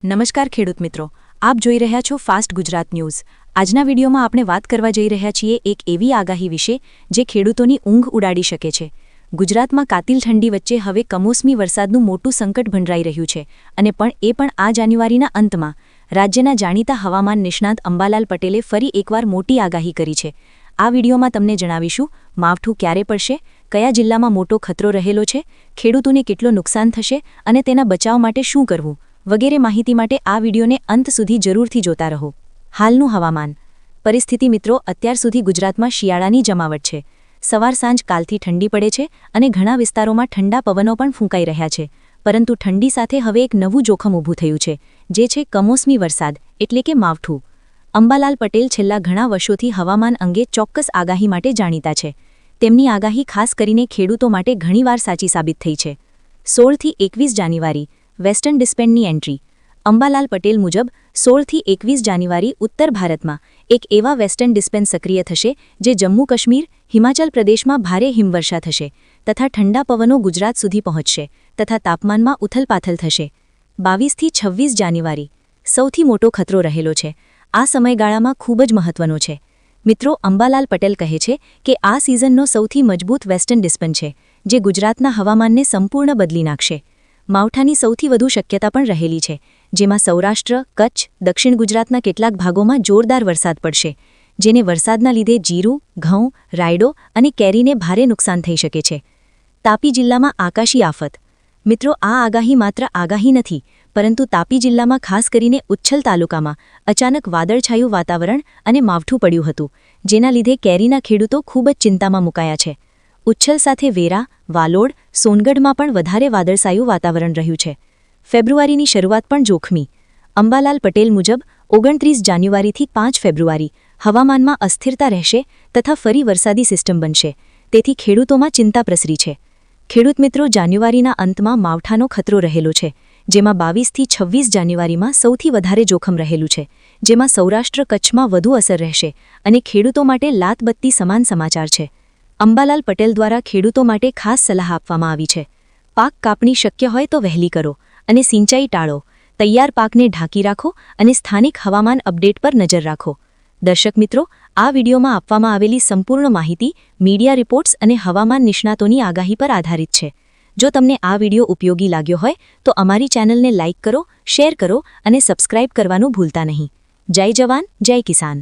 નમસ્કાર ખેડૂત મિત્રો, આપ જોઈ રહ્યા છો ફાસ્ટ ગુજરાત ન્યૂઝ। આજના વિડીયોમાં આપણે વાત કરવા જઈ રહ્યા છીએ એક એવી આગાહી વિશે જે ખેડૂતોની ઊંઘ ઉડાડી શકે છે। ગુજરાતમાં કાતિલ ઠંડી વચ્ચે હવે કમોસમી વરસાદનું મોટું સંકટ ભંડરાઈ રહ્યું છે અને એ પણ આ જાન્યુઆરીના અંતમાં। રાજ્યના જાણીતા હવામાન નિષ્ણાત અંબાલાલ પટેલે ફરી એકવાર મોટી આગાહી કરી છે। આ વિડીયોમાં તમને જણાવીશું માવઠું ક્યારે પડશે, કયા જિલ્લામાં મોટો ખતરો રહેલો છે, ખેડૂતોને કેટલું નુકસાન થશે અને તેના બચાવ માટે શું કરવું વગેરે માહિતી માટે આ વિડીયોને અંત સુધી જરૂરથી જોતા રહો। હાલનું હવામાન પરિસ્થિતિ મિત્રો, અત્યાર સુધી ગુજરાતમાં શિયાળાની જમાવટ છે। સવાર સાંજ કાલથી ઠંડી પડે છે અને ઘણા વિસ્તારોમાં ઠંડા પવનો પણ ફૂંકાઈ રહ્યા છે, પરંતુ ઠંડી સાથે હવે એક નવું જોખમ ઊભું થયું છે, જે છે કમોસમી વરસાદ એટલે કે માવઠું। અંબાલાલ પટેલ છેલ્લા ઘણા વર્ષોથી હવામાન અંગે ચોક્કસ આગાહી માટે જાણીતા છે। તેમની આગાહી ખાસ કરીને ખેડૂતો માટે ઘણીવાર સાચી સાબિત થઈ છે। 16 થી 21 જાન્યુઆરી વેસ્ટર્ન ડિસ્પેન્ડની એન્ટ્રી। અંબાલાલ પટેલ મુજબ 16 થી 21 જાન્યુઆરી ઉત્તર ભારતમાં એક એવા વેસ્ટર્ન ડિસ્પેન્ડ સક્રિય થશે જે જમ્મુ કાશ્મીર, હિમાચલ પ્રદેશમાં ભારે હિમવર્ષા થશે તથા ઠંડા પવનો ગુજરાત સુધી પહોંચશે તથા તાપમાનમાં ઉથલપાથલ થશે। 22 થી 26 જાન્યુઆરી સૌથી મોટો ખતરો રહેલો છે। આ સમયગાળામાં ખૂબ જ મહત્વનો છે મિત્રો। અંબાલાલ પટેલ કહે છે કે આ સિઝનનો સૌથી મજબૂત વેસ્ટર્ન ડિસ્પેન્ડ છે જે ગુજરાતના હવામાનને સંપૂર્ણ બદલી નાખશે। માવઠાની સૌથી વધુ શક્યતા પણ રહેલી છે, જેમાં સૌરાષ્ટ્ર, કચ્છ, દક્ષિણ ગુજરાતના કેટલાક ભાગોમાં જોરદાર વરસાદ પડશે, જેને વરસાદના લીધે જીરું, ઘઉં, રાયડો અને કેરીને ભારે નુકસાન થઈ શકે છે। તાપી જિલ્લામાં આકાશી આફત મિત્રો, આ આગાહી માત્ર આગાહી નથી, પરંતુ તાપી જિલ્લામાં ખાસ કરીને ઉચ્છલ તાલુકામાં અચાનક વાદળછાયું વાતાવરણ અને માવઠું પડ્યું હતું, જેના લીધે કેરીના ખેડૂતો ખૂબ જ ચિંતામાં મુકાયા છે। ઉચ્છલ સાથે વેરા, વાલોડ, સોનગઢમાં પણ વધારે વાદળછાયું વાતાવરણ રહ્યું છે। ફેબ્રુઆરીની શરૂઆત પણ જોખમી। અંબાલાલ પટેલ મુજબ 29 જાન્યુઆરીથી 5 ફેબ્રુઆરી હવામાનમાં અસ્થિરતા રહેશે તથા ફરી વરસાદી સિસ્ટમ બનશે, તેથી ખેડૂતોમાં ચિંતા પ્રસરી છે। ખેડૂત મિત્રો, જાન્યુઆરીના અંતમાં માવઠાનો ખતરો રહેલો છે, જેમાં 22 થી 26 જાન્યુઆરીમાં સૌથી વધારે જોખમ રહેલું છે, જેમાં સૌરાષ્ટ્ર, કચ્છમાં વધુ અસર રહેશે અને ખેડૂતો માટે લાતબત્તી સમાન સમાચાર છે। અંબાલાલ પટેલ દ્વારા ખેડૂતો માટે ખાસ સલાહ આપવામાં આવી છે। પાક કાપણી શક્ય હોય તો વહેલી કરો અને સિંચાઈ ટાળો, તૈયાર પાકને ઢાંકી રાખો અને સ્થાનિક હવામાન અપડેટ પર નજર રાખો। દર્શક મિત્રો, આ વિડીયોમાં આપવામાં આવેલી સંપૂર્ણ માહિતી મીડિયા રિપોર્ટ્સ અને હવામાન નિષ્ણાતોની આગાહી પર આધારિત છે। જો તમને આ વિડીયો ઉપયોગી લાગ્યો હોય તો અમારી ચેનલને લાઇક કરો, શેર કરો અને સબસ્ક્રાઇબ કરવાનું ભૂલતા નહીં। જય જવાન, જય કિસાન।